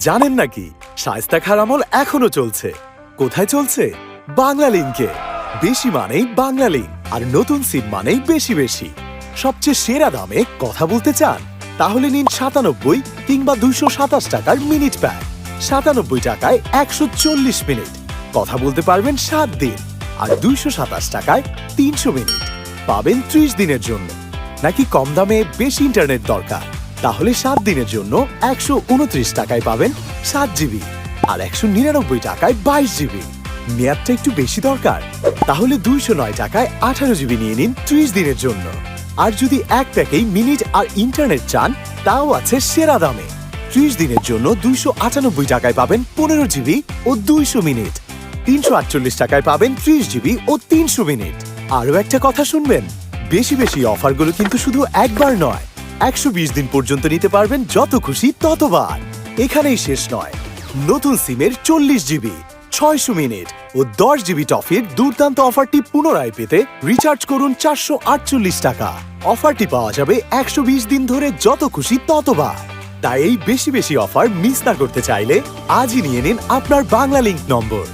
জানেন নাকি শায়েস্তা খাঁর আমল এখনো চলছে? কোথায় চলছে? বাংলা লিংকে। বেশি মানেই বাংলা লিংক, আর নতুন সিম মানেই বেশি বেশি। সবচেয়ে সেরা দামে কথা বলতে চান? তাহলে নিন 97 কিংবা 227 টাকার মিনিট প্যাক। 97 টাকায় 140 মিনিট কথা বলতে পারবেন 7 দিন, আর 227 টাকায় 300 মিনিট পাবেন 30 দিনের জন্য। নাকি কম দামে বেশি ইন্টারনেট দরকার? তাহলে 7 দিনের জন্য 129 টাকায় পাবেন 7 জিবি, আর 199 টাকায় 22 জিবি। মেয়াদটা একটু বেশি দরকার? তাহলে 209 টাকায় 18 জিবি নিয়ে নিন 30 দিনের জন্য। আর যদি এক প্যাকেই মিনিট আর ইন্টারনেট চান, তাও আছে সেরা দামে। 30 দিনের জন্য 298 টাকায় পাবেন 15 জিবি ও 200 মিনিট। 348 টাকায় পাবেন 30 জিবি ও 300 মিনিট। আরও একটা কথা শুনবেন, বেশি বেশি অফারগুলো কিন্তু শুধু একবার নয়, 120 দিন পর্যন্ত নিতে পারবেন যত খুশি ততবার। এখানেই শেষ নয়, নতুন সিমের 40 জিবি, 600 মিনিট ও 10 জিবি টফির দুর্দান্ত অফারটি পুনরায় পেতে রিচার্জ করুন 448 টাকা। অফারটি পাওয়া যাবে 120 দিন ধরে যত খুশি ততবার। তাই এই বেশি বেশি অফার মিস না করতে চাইলে আজই নিয়ে নিন আপনার বাংলা লিংক নম্বর।